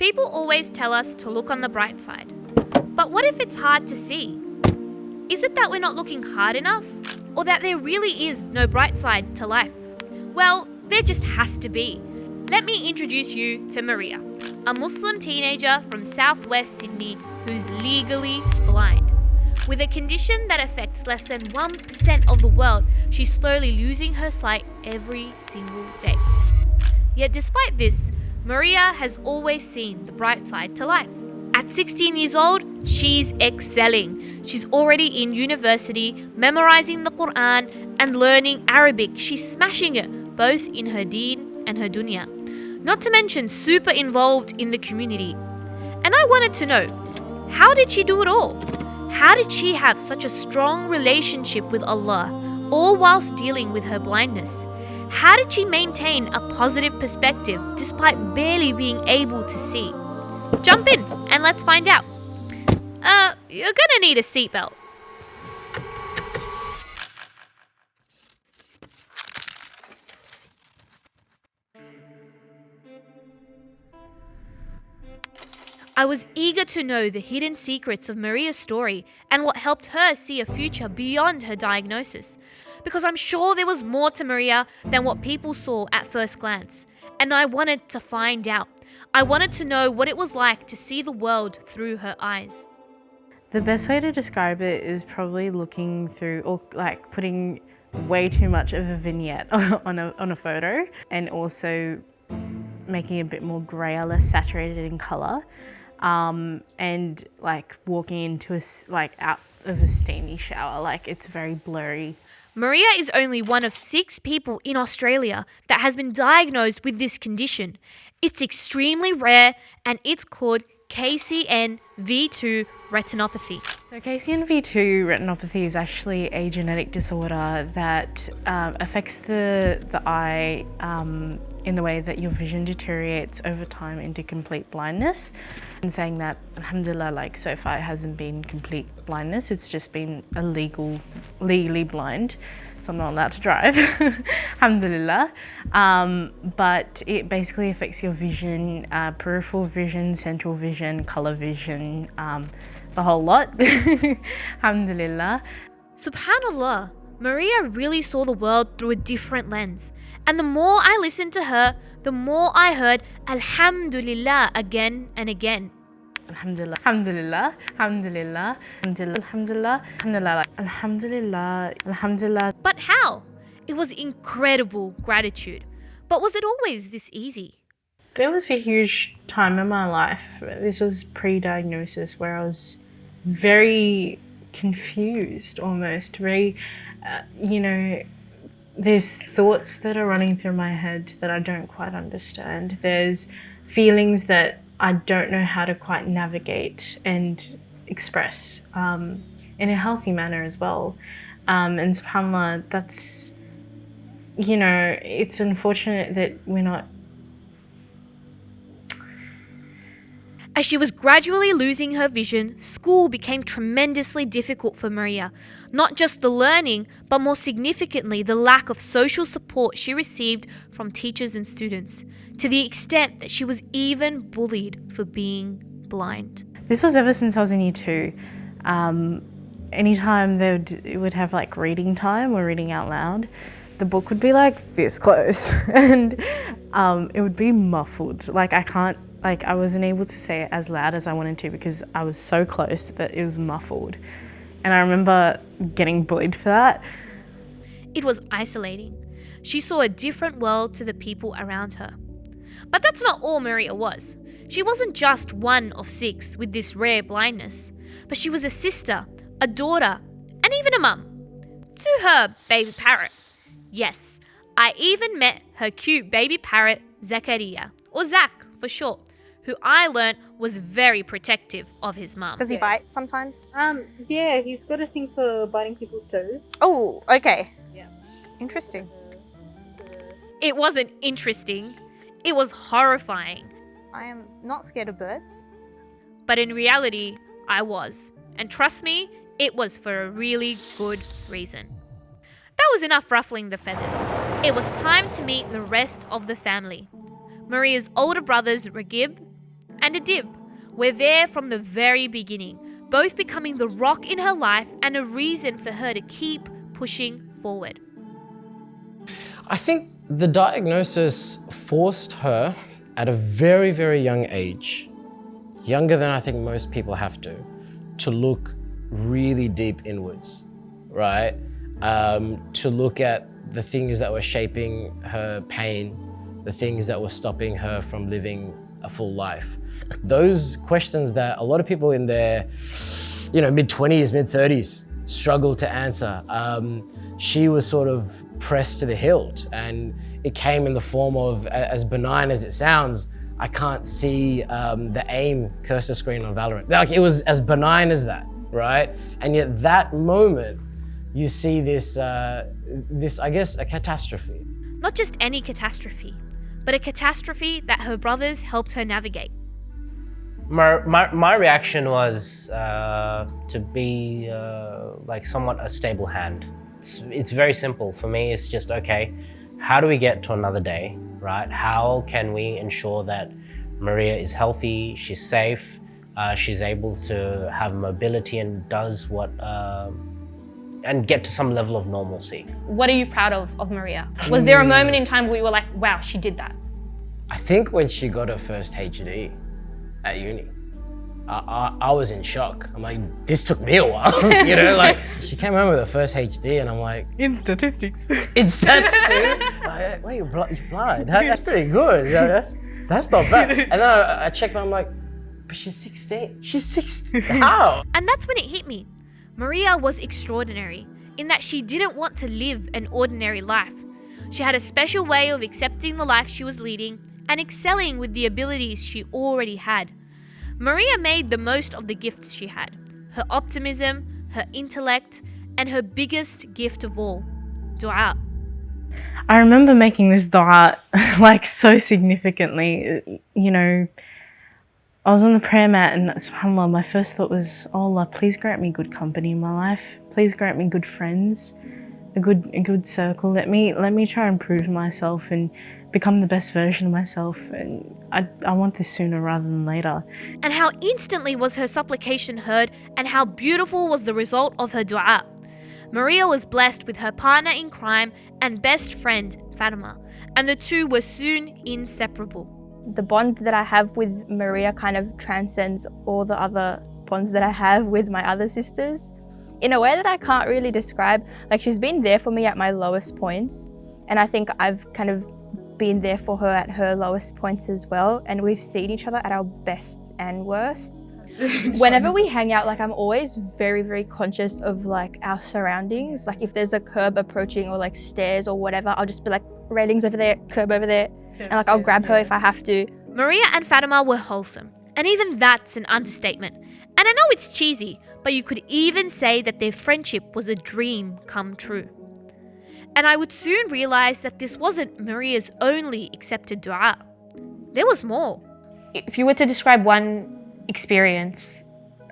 People always tell us to look on the bright side. But what if it's hard to see? Is it that we're not looking hard enough? Or that there really is no bright side to life? Well, there just has to be. Let me introduce you to Maria, a Muslim teenager from southwest Sydney who's legally blind. With a condition that affects less than 1% of the world, she's slowly losing her sight every single day. Yet despite this, Maria has always seen the bright side to life. At 16 years old, she's excelling. She's already in university, memorizing the Quran and learning Arabic. She's smashing it, both in her deen and her dunya. Not to mention super involved in the community. And I wanted to know, how did she do it all? How did she have such a strong relationship with Allah, all whilst dealing with her blindness? How did she maintain a positive perspective despite barely being able to see? Jump in and let's find out. You're gonna need a seatbelt. I was eager to know the hidden secrets of Maria's story and what helped her see a future beyond her diagnosis. Because I'm sure there was more to Maria than what people saw at first glance. And I wanted to find out. I wanted to know what it was like to see the world through her eyes. The best way to describe it is probably looking through or like putting way too much of a vignette on a photo, and also making it a bit more grey or less saturated in colour. And like walking into out of a steamy shower, like it's very blurry. Maria is only one of 6 people in Australia that has been diagnosed with this condition. It's extremely rare and it's called KCNV2 retinopathy. So KCNV2 retinopathy is actually a genetic disorder that affects the eye in the way that your vision deteriorates over time into complete blindness. And saying that, alhamdulillah, like so far it hasn't been complete blindness, it's just been legally blind. So I'm not allowed to drive, alhamdulillah. But it basically affects your vision, peripheral vision, central vision, colour vision, the whole lot, alhamdulillah. Subhanallah, Maria really saw the world through a different lens. And the more I listened to her, the more I heard Alhamdulillah again and again. Alhamdulillah, alhamdulillah, alhamdulillah, alhamdulillah, alhamdulillah, alhamdulillah, alhamdulillah. But how? It was incredible gratitude. But was it always this easy? There was a huge time in my life, this was pre-diagnosis, where I was very confused almost, very, there's thoughts that are running through my head that I don't quite understand. There's feelings that I don't know how to quite navigate and express in a healthy manner as well. And subhanAllah, that's, it's unfortunate that we're not. As she was gradually losing her vision, school became tremendously difficult for Maria. Not just the learning, but more significantly, the lack of social support she received from teachers and students, to the extent that she was even bullied for being blind. This was ever since I was in year 2. Anytime it would have like reading time or reading out loud, the book would be like this close and it would be muffled. I wasn't able to say it as loud as I wanted to because I was so close that it was muffled. And I remember getting bullied for that. It was isolating. She saw a different world to the people around her. But that's not all Maria was. She wasn't just one of 6 with this rare blindness, but she was a sister, a daughter, and even a mum. To her baby parrot. Yes, I even met her cute baby parrot, Zakaria, or Zach for short, who I learnt was very protective of his mum. Does he bite sometimes? Yeah, he's got a thing for biting people's toes. Oh, okay. Yeah. Interesting. It wasn't interesting. It was horrifying. I am not scared of birds. But in reality, I was. And trust me, it was for a really good reason. That was enough ruffling the feathers. It was time to meet the rest of the family. Maria's older brothers, Ragib, and a dib. We're there from the very beginning, both becoming the rock in her life and a reason for her to keep pushing forward. I think the diagnosis forced her at a very, very young age, younger than I think most people have to look really deep inwards, right? To look at the things that were shaping her pain, the things that were stopping her from living a full life. Those questions that a lot of people in their, mid-20s, mid-30s struggle to answer. She was sort of pressed to the hilt, and it came in the form of, as benign as it sounds, I can't see the aim cursor screen on Valorant. Like, it was as benign as that, right? And yet that moment, you see this, I guess, a catastrophe. Not just any catastrophe, but a catastrophe that her brothers helped her navigate. My reaction was to be like somewhat a stable hand. It's very simple. For me, it's just, okay, how do we get to another day, right? How can we ensure that Maria is healthy, she's safe, she's able to have mobility and does what, and get to some level of normalcy. What are you proud of Maria? Was there a moment in time where you were like, wow, she did that? I think when she got her first HD at uni, I was in shock. I'm like, this took me a while, she came home with her first HD and I'm like, In statistics. it's stats too? Like, wait, you're blind? That's pretty good. That's not bad. And then I checked and I'm like, but she's 16. She's 16, how? And that's when it hit me. Maria was extraordinary in that she didn't want to live an ordinary life. She had a special way of accepting the life she was leading and excelling with the abilities she already had. Maria made the most of the gifts she had, her optimism, her intellect, and her biggest gift of all, dua. I remember making this dua like so significantly. I was on the prayer mat and subhanAllah, my first thought was, oh Allah, please grant me good company in my life. Please grant me good friends, a good circle. Let me try and prove myself and become the best version of myself. And I want this sooner rather than later. And how instantly was her supplication heard, and how beautiful was the result of her dua. Maria was blessed with her partner in crime and best friend, Fatima, and the two were soon inseparable. The bond that I have with Maria kind of transcends all the other bonds that I have with my other sisters in a way that I can't really describe. Like, she's been there for me at my lowest points, and I think I've kind of been there for her at her lowest points as well, and we've seen each other at our bests and worsts. Whenever we hang out, like, I'm always very, very conscious of like our surroundings. Like, if there's a curb approaching or like stairs or whatever, I'll just be like, railings over there, curb over there, and like I'll grab her if I have to. Maria and Fatima were wholesome, and even that's an understatement. And I know it's cheesy, but you could even say that their friendship was a dream come true. And I would soon realize that this wasn't Maria's only accepted dua. There was more. If you were to describe one experience,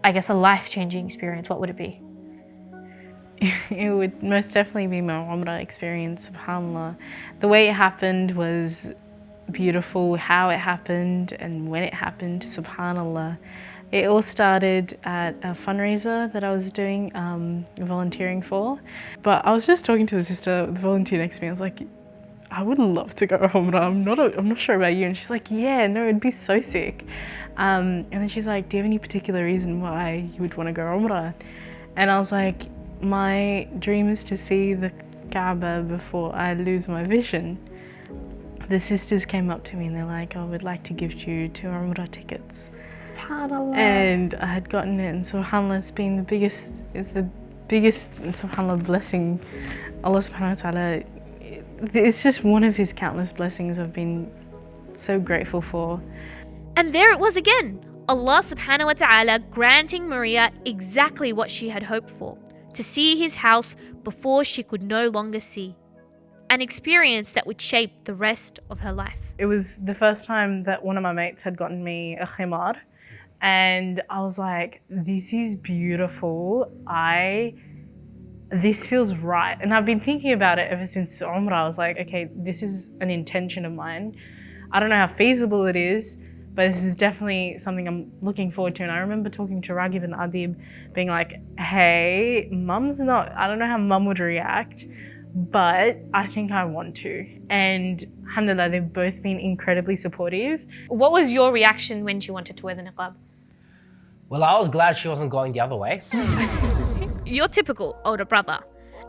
I guess a life-changing experience, what would it be? It would most definitely be my Umrah experience, subhanAllah. The way it happened was beautiful, how it happened and when it happened, subhanAllah. It all started at a fundraiser that I was doing, volunteering for. But I was just talking to the sister, the volunteer next to me. I was like, I would love to go Umrah. I'm not sure about you. And she's like, yeah, no, it'd be so sick. And then she's like, do you have any particular reason why you would want to go Umrah? And I was like, my dream is to see the Kaaba before I lose my vision. The sisters came up to me and they're like, I would like to gift you 2 Umrah tickets. SubhanAllah. And I had gotten it, and subhanAllah, it's the biggest subhanAllah blessing. Allah subhanahu wa ta'ala, it's just one of his countless blessings I've been so grateful for. And there it was again, Allah subhanahu wa ta'ala granting Maria exactly what she had hoped for, to see his house before she could no longer see. An experience that would shape the rest of her life. It was the first time that one of my mates had gotten me a khimar, and I was like, this is beautiful. This feels right. And I've been thinking about it ever since Umrah. I was like, okay, this is an intention of mine. I don't know how feasible it is, but this is definitely something I'm looking forward to. And I remember talking to Ragib and Adib being like, hey, I don't know how mum would react, but I think I want to. And alhamdulillah, they've both been incredibly supportive. What was your reaction when she wanted to wear the niqab? Well, I was glad she wasn't going the other way. Your typical older brother.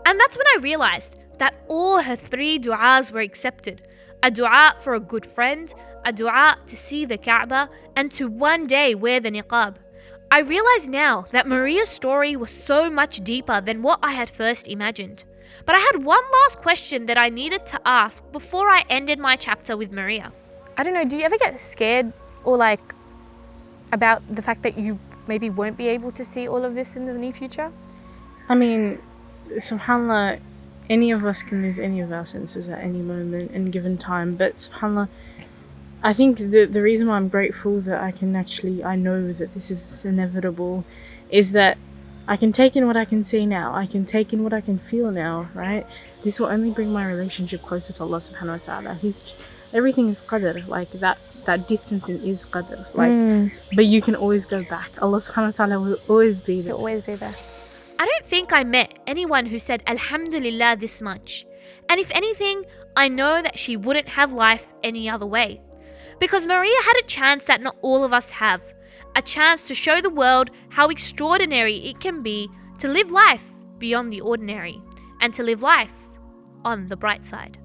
And that's when I realized that all her 3 du'as were accepted. A du'a for a good friend, a du'a to see the Kaaba, and to one day wear the niqab. I realize now that Maria's story was so much deeper than what I had first imagined. But I had one last question that I needed to ask before I ended my chapter with Maria. I don't know, do you ever get scared or like about the fact that you maybe won't be able to see all of this in the near future? I mean, subhanAllah, any of us can lose any of our senses at any moment and given time. But subhanAllah, I think the reason why I'm grateful that I know that this is inevitable is that I can take in what I can see now. I can take in what I can feel now, right? This will only bring my relationship closer to Allah subhanahu wa ta'ala. Everything is qadr, like that distancing is qadr. Like, but you can always go back. Allah subhanahu wa ta'ala will always be there. You'll always be there. I don't think I met anyone who said Alhamdulillah this much. And if anything, I know that she wouldn't have life any other way. Because Maria had a chance that not all of us have. A chance to show the world how extraordinary it can be to live life beyond the ordinary and to live life on the bright side.